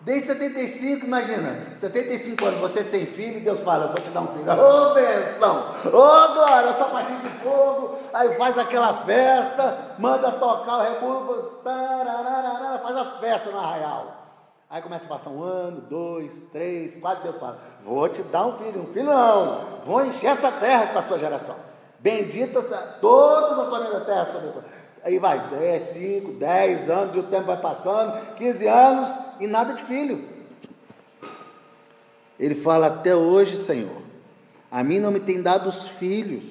Speaker 1: Desde 75, imagina, 75 anos, você sem filho, e Deus fala: eu vou te dar um filho. Ô benção, ô glória, sapatinho de fogo. Aí faz aquela festa, manda tocar o rebufo, faz a festa no arraial. Aí começa a passar 1 ano, 2, 3, 4, Deus fala: vou te dar um filho não, vou encher essa terra com a sua geração. Bendita todas as famílias da terra sobre a. Aí vai 10, 5, 10 anos, e o tempo vai passando, 15 anos, e nada de filho. Ele fala: até hoje, Senhor, a mim não me tem dado os filhos,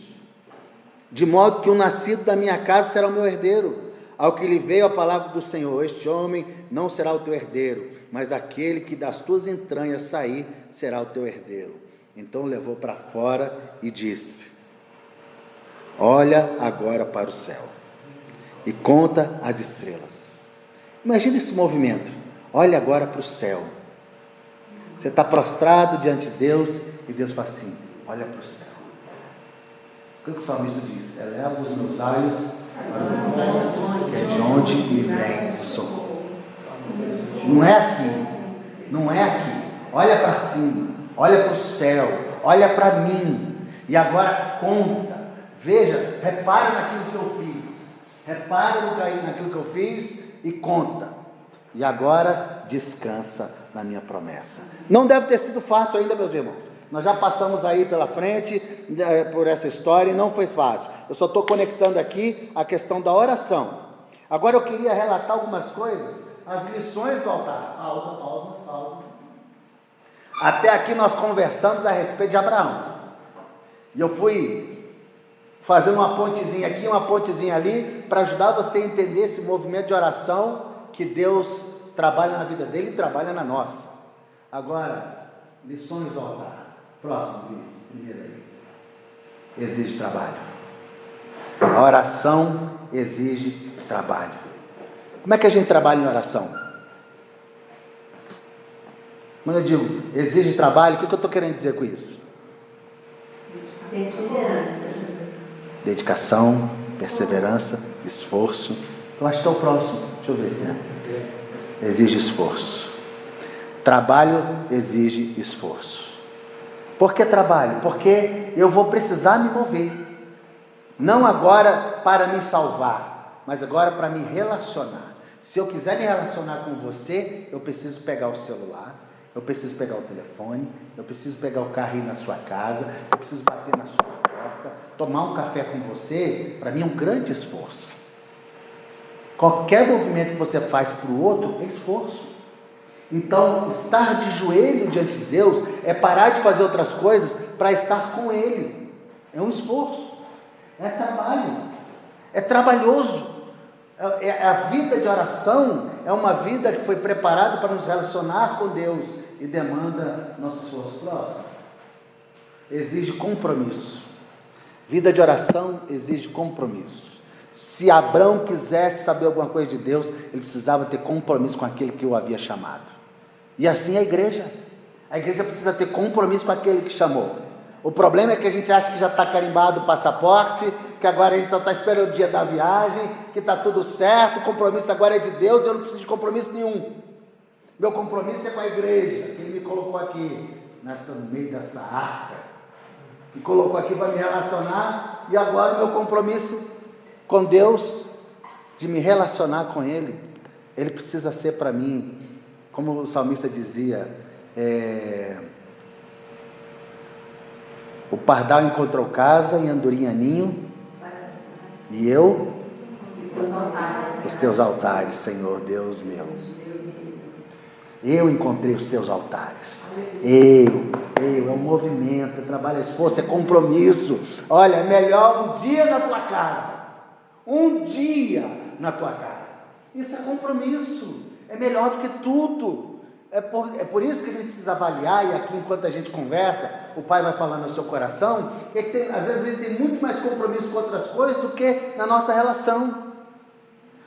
Speaker 1: de modo que o nascido da minha casa será o meu herdeiro. Ao que lhe veio a palavra do Senhor: este homem não será o teu herdeiro, mas aquele que das tuas entranhas sair será o teu herdeiro. Então levou para fora e disse: olha agora para o céu e conta as estrelas. Imagina esse movimento. Olha agora para o céu. Você está prostrado diante de Deus e Deus fala assim: olha para o céu. O que o salmista diz? Eleva os meus olhos para o céu, que é de onde me vem o socorro. Não é aqui, não é aqui. Olha para cima, olha para o céu, olha para mim. E agora conta. Veja, repara naquilo que eu fiz. Repara naquilo que eu fiz e conta. E agora descansa na minha promessa. Não deve ter sido fácil ainda, meus irmãos. Nós já passamos aí pela frente por essa história e não foi fácil. Eu só estou conectando aqui a questão da oração. Agora eu queria relatar algumas coisas, as lições do altar. Pausa. Até aqui nós conversamos a respeito de Abraão. E eu fui fazendo uma pontezinha aqui, uma pontezinha ali, para ajudar você a entender esse movimento de oração que Deus trabalha na vida dele e trabalha na nossa. Agora, lições do altar. Próximo, Luiz, primeiro aí. Exige trabalho. A oração exige trabalho. Como é que a gente trabalha em oração? Quando eu digo exige trabalho, o que eu estou querendo dizer com isso?
Speaker 3: Perseverança.
Speaker 1: Dedicação, perseverança, esforço. Eu acho que é o próximo. Deixa eu ver se é. Exige esforço. Trabalho exige esforço. Por que trabalho? Porque eu vou precisar me mover. Não agora para me salvar, mas agora para me relacionar. Se eu quiser me relacionar com você, eu preciso pegar o celular, eu preciso pegar o telefone, eu preciso pegar o carro e ir na sua casa, eu preciso bater na sua porta, tomar um café com você. Para mim é um grande esforço. Qualquer movimento que você faz para o outro é esforço. Então, estar de joelho diante de Deus é parar de fazer outras coisas para estar com Ele. É um esforço, é trabalho, é trabalhoso. A vida de oração é uma vida que foi preparada para nos relacionar com Deus e demanda nosso esforço próximo. Exige compromisso. Vida de oração exige compromisso. Se Abraão quisesse saber alguma coisa de Deus, ele precisava ter compromisso com aquele que o havia chamado. E assim a igreja precisa ter compromisso com aquele que chamou. O problema é que a gente acha que já está carimbado o passaporte, que agora a gente só está esperando o dia da viagem, que está tudo certo, o compromisso agora é de Deus, eu não preciso de compromisso nenhum. Meu compromisso é com a igreja, que Ele me colocou aqui, no meio dessa arca, e colocou aqui para me relacionar, e agora meu compromisso com Deus, de me relacionar com Ele, Ele precisa ser para mim, como o salmista dizia, o pardal encontrou casa e andorinha ninho, e eu, os teus altares, Senhor Deus meu. Eu encontrei os teus altares. É um movimento, é trabalho, é esforço, é compromisso. Olha, é melhor um dia na tua casa. Um dia na tua casa. Isso é compromisso. É melhor do que tudo. É por isso que a gente precisa avaliar, e aqui enquanto a gente conversa, o Pai vai falando no seu coração, às vezes a gente tem muito mais compromisso com outras coisas do que na nossa relação.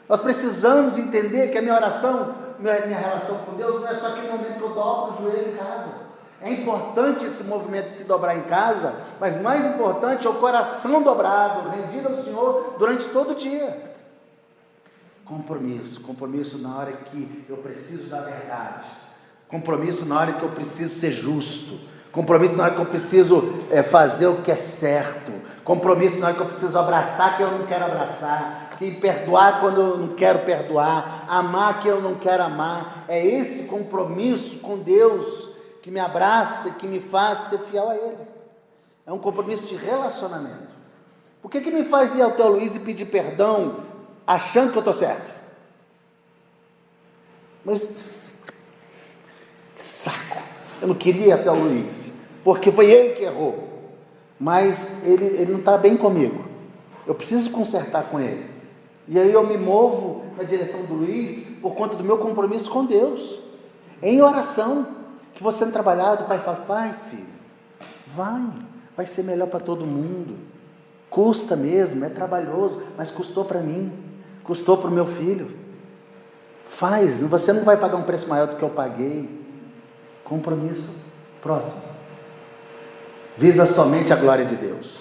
Speaker 1: Nós precisamos entender que a minha oração, minha relação com Deus, não é só aquele momento que eu dobro o joelho em casa. É importante esse movimento de se dobrar em casa, mas mais importante é o coração dobrado, rendido ao Senhor durante todo o dia. Compromisso na hora que eu preciso da verdade. Compromisso na hora que eu preciso ser justo. Compromisso na hora que eu preciso fazer o que é certo. Compromisso na hora que eu preciso abraçar quem eu não quero abraçar. E perdoar quando eu não quero perdoar. Amar quem eu não quero amar. É esse compromisso com Deus que me abraça, que me faz ser fiel a Ele. É um compromisso de relacionamento. Por que me faz ir ao teu Luiz e pedir perdão achando que eu estou certo? Mas que saco, eu não queria ir até o Luiz, porque foi ele que errou, mas ele não está bem comigo, eu preciso consertar com ele, e aí eu me movo na direção do Luiz, por conta do meu compromisso com Deus, em oração, que você sendo trabalhado, o Pai fala, vai filho, vai ser melhor para todo mundo, custa mesmo, é trabalhoso, mas custou para mim, custou para o meu filho, faz, você não vai pagar um preço maior do que eu paguei. Compromisso. Próximo. Visa somente a glória de Deus.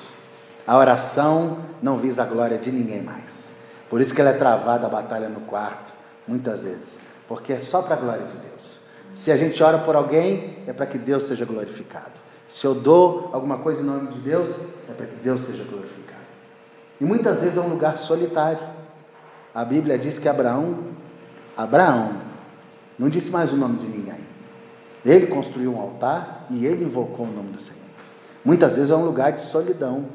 Speaker 1: A oração não visa a glória de ninguém mais. Por isso que ela é travada a batalha no quarto, muitas vezes, porque é só para a glória de Deus. Se a gente ora por alguém, é para que Deus seja glorificado. Se eu dou alguma coisa em nome de Deus, é para que Deus seja glorificado. E muitas vezes é um lugar solitário. A Bíblia diz que Abraão não disse mais o nome de ninguém. Ele construiu um altar e ele invocou o nome do Senhor. Muitas vezes é um lugar de solidão,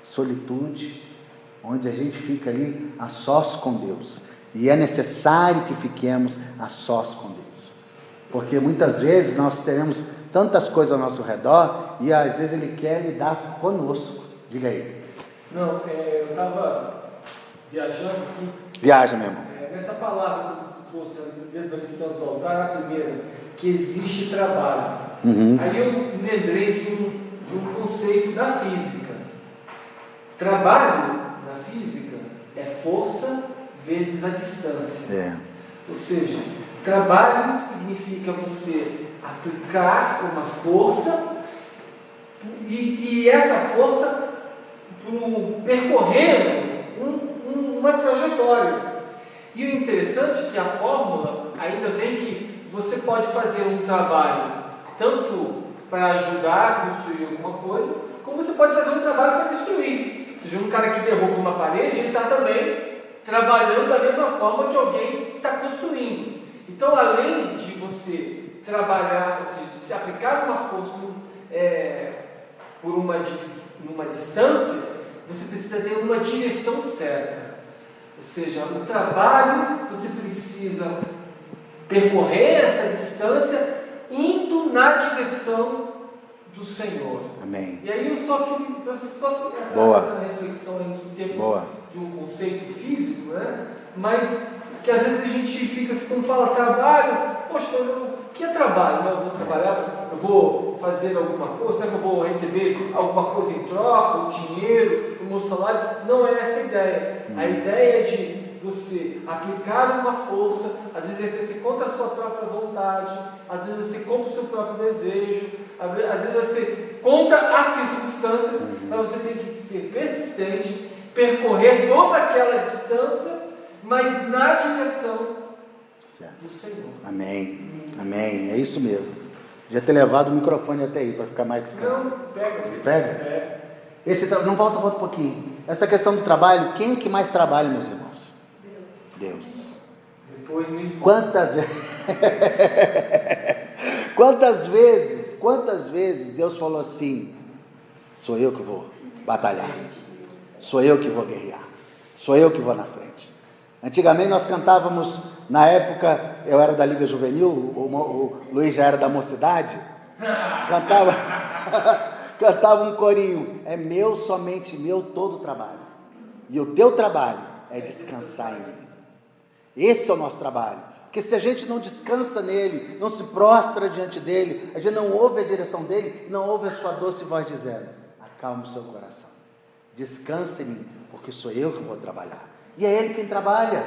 Speaker 1: solitude, onde a gente fica ali a sós com Deus. E é necessário que fiquemos a sós com Deus. Porque muitas vezes nós teremos tantas coisas ao nosso redor e às vezes Ele quer lidar conosco. Diga aí.
Speaker 2: Não, eu estava viajando aqui.
Speaker 1: Viaja, meu irmão.
Speaker 2: nessa palavra que você trouxe dentro da lição do altar, a primeira, que existe trabalho. Aí eu me lembrei de um conceito da física. Trabalho na física é força vezes a distância. Ou seja, trabalho significa você aplicar uma força e essa força percorrendo uma trajetória. E o interessante é que a fórmula ainda vem que você pode fazer um trabalho tanto para ajudar a construir alguma coisa, como você pode fazer um trabalho para destruir. Ou seja, um cara que derruba uma parede, ele está também trabalhando da mesma forma que alguém está construindo. Então, além de você trabalhar, ou seja, de se aplicar uma força por uma distância, você precisa ter uma direção certa. Ou seja, o trabalho, você precisa percorrer essa distância indo na direção do Senhor.
Speaker 1: Amém.
Speaker 2: E aí eu só essa reflexão em termos de um conceito físico, né? Mas que às vezes a gente fica assim, quando fala trabalho, poxa, mas o que é trabalho? Eu vou trabalhar, eu vou fazer alguma coisa, será que eu vou receber alguma coisa em troca, o dinheiro, o meu salário? Não é essa a ideia. A ideia é de você aplicar uma força, às vezes você contra a sua própria vontade, às vezes você contra o seu próprio desejo, às vezes você contra as circunstâncias, mas você tem que ser persistente, percorrer toda aquela distância, mas na direção do Senhor.
Speaker 1: Amém. Amém. É isso mesmo. Já ter levado o microfone até aí para ficar mais claro.
Speaker 2: Não, pega.
Speaker 1: Pega? Não volta um pouquinho. Essa questão do trabalho, quem é que mais trabalha, meus irmãos? Deus.
Speaker 2: Depois me expõe.
Speaker 1: Quantas vezes Deus falou assim: sou eu que vou batalhar, sou eu que vou guerrear, sou eu que vou na frente. Antigamente nós cantávamos, na época eu era da Liga Juvenil, o Luiz já era da Mocidade, cantava um corinho: é meu, somente meu, todo o trabalho, e o teu trabalho é descansar em mim. Esse é o nosso trabalho, porque se a gente não descansa nele, não se prostra diante dele, a gente não ouve a direção dele, não ouve a sua doce voz dizendo: acalma o seu coração, descansa em mim, porque sou eu que vou trabalhar, e é ele quem trabalha.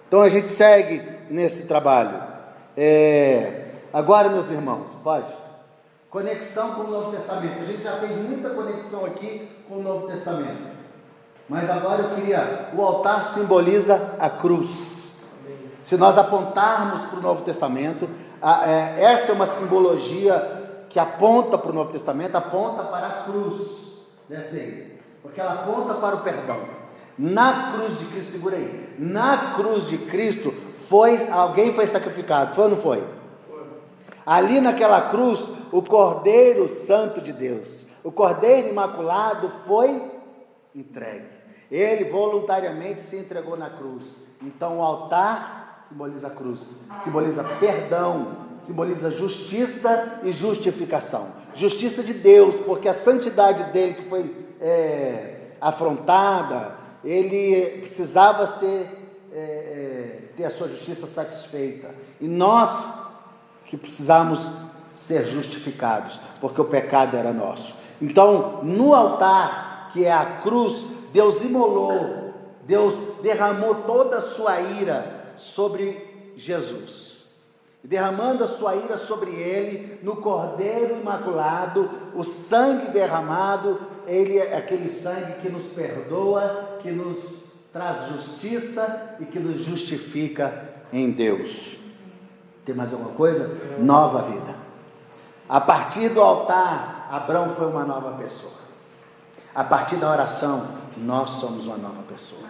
Speaker 1: Então a gente segue nesse trabalho. Agora, meus irmãos, pode? Conexão com o Novo Testamento. A gente já fez muita conexão aqui com o Novo Testamento, mas agora eu queria, o altar simboliza a cruz. Se nós apontarmos para o Novo Testamento, essa é uma simbologia que aponta para o Novo Testamento, aponta para a cruz, desce aí, porque ela aponta para o perdão. Na cruz de Cristo, segura aí, na cruz de Cristo, alguém foi sacrificado, foi ou não foi? Foi. Ali naquela cruz, o Cordeiro Santo de Deus, o Cordeiro Imaculado foi entregue. Ele voluntariamente se entregou na cruz. Então o altar simboliza a cruz, simboliza perdão, simboliza justiça e justificação. Justiça de Deus, porque a santidade dele que foi afrontada, ele precisava ter a sua justiça satisfeita. E nós que precisamos ser justificados, porque o pecado era nosso. Então, no altar, que é a cruz, Deus imolou, Deus derramou toda a sua ira sobre Jesus, derramando a sua ira sobre ele, no Cordeiro Imaculado, o sangue derramado, ele é aquele sangue que nos perdoa, que nos traz justiça e que nos justifica em Deus. Tem mais alguma coisa? Nova vida. A partir do altar, Abraão foi uma nova pessoa. A partir da oração, nós somos uma nova pessoa.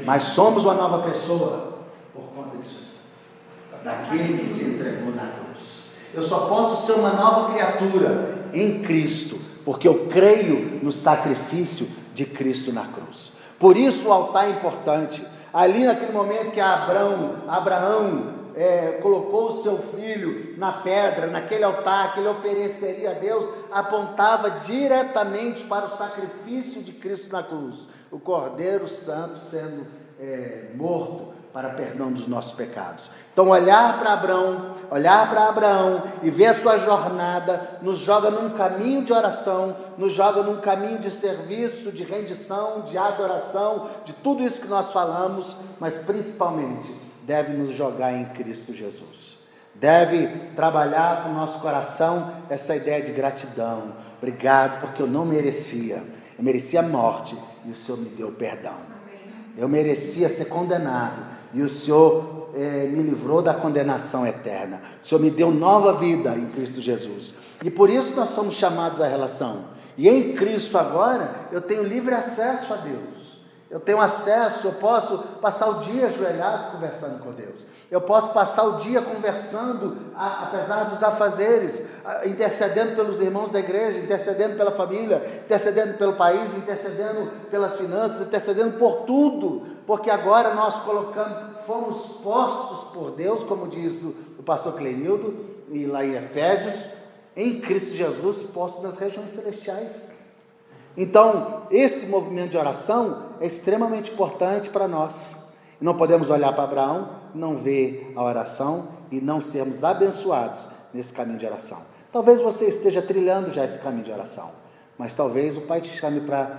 Speaker 1: Mas somos uma nova pessoa por conta disso, daquele que se entregou na cruz. Eu só posso ser uma nova criatura em Cristo, porque eu creio no sacrifício de Cristo na cruz. Por isso o altar é importante. Ali naquele momento que Abraão colocou o seu filho na pedra, naquele altar que ele ofereceria a Deus, apontava diretamente para o sacrifício de Cristo na cruz, o Cordeiro Santo sendo morto para perdão dos nossos pecados. Então olhar para Abraão e ver a sua jornada, nos joga num caminho de oração, nos joga num caminho de serviço, de rendição, de adoração, de tudo isso que nós falamos, mas principalmente deve nos jogar em Cristo Jesus. Deve trabalhar com o nosso coração essa ideia de gratidão. Obrigado, porque eu não merecia. Eu merecia a morte e o Senhor me deu perdão. Eu merecia ser condenado e o Senhor me livrou da condenação eterna. O Senhor me deu nova vida em Cristo Jesus. E por isso nós somos chamados à relação. E em Cristo agora eu tenho livre acesso a Deus. Eu tenho acesso, eu posso passar o dia ajoelhado conversando com Deus. Eu posso passar o dia conversando, apesar dos afazeres, intercedendo pelos irmãos da igreja, intercedendo pela família, intercedendo pelo país, intercedendo pelas finanças, intercedendo por tudo, porque agora nós fomos postos por Deus, como diz o pastor Clenildo, e lá em Efésios, em Cristo Jesus, postos nas regiões celestiais. Então, esse movimento de oração é extremamente importante para nós. Não podemos olhar para Abraão, não ver a oração e não sermos abençoados nesse caminho de oração. Talvez você esteja trilhando já esse caminho de oração, mas talvez o Pai te chame para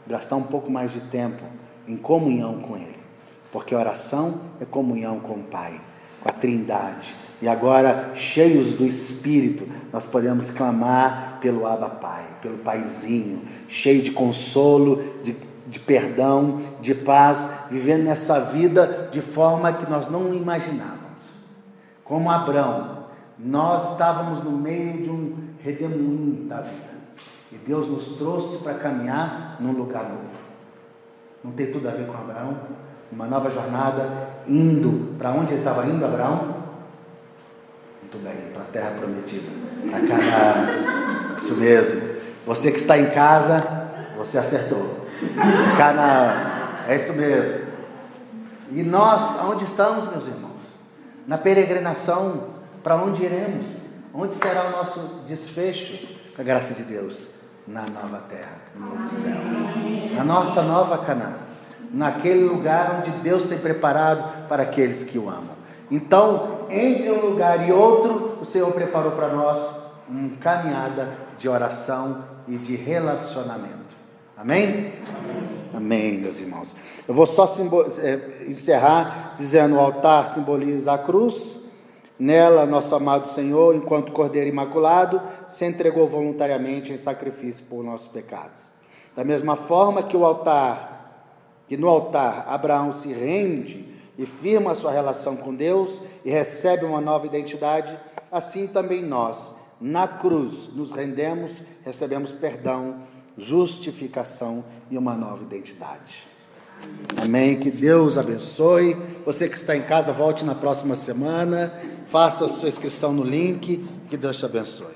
Speaker 1: gastar um pouco mais de tempo em comunhão com Ele, porque a oração é comunhão com o Pai, com a Trindade. E agora, cheios do Espírito, nós podemos clamar pelo Abba Pai, pelo Paizinho, cheio de consolo, de perdão, de paz, vivendo nessa vida de forma que nós não imaginávamos. Como Abraão, nós estávamos no meio de um redemoinho da vida, e Deus nos trouxe para caminhar num lugar novo. Não tem tudo a ver com Abraão? Uma nova jornada, indo para onde ele estava indo, Abraão? Muito bem, para a terra prometida, para Canaã. Isso mesmo. Você que está em casa, você acertou. Canaã, é isso mesmo. E nós, aonde estamos, meus irmãos? Na peregrinação, para onde iremos? Onde será o nosso desfecho? Com a graça de Deus, na nova terra, no novo céu, na nossa nova Canaã, naquele lugar onde Deus tem preparado para aqueles que o amam. Então, entre um lugar e outro, o Senhor preparou para nós uma caminhada de oração e de relacionamento. Amém? Amém, meus irmãos. Eu vou só encerrar dizendo: o altar simboliza a cruz. Nela, nosso amado Senhor, enquanto Cordeiro Imaculado, se entregou voluntariamente em sacrifício por nossos pecados. Da mesma forma que no altar Abraão se rende e firma a sua relação com Deus e recebe uma nova identidade, assim também nós, na cruz, nos rendemos, recebemos perdão, justificação e uma nova identidade. Amém, que Deus abençoe. Você que está em casa, volte na próxima semana, faça a sua inscrição no link, que Deus te abençoe.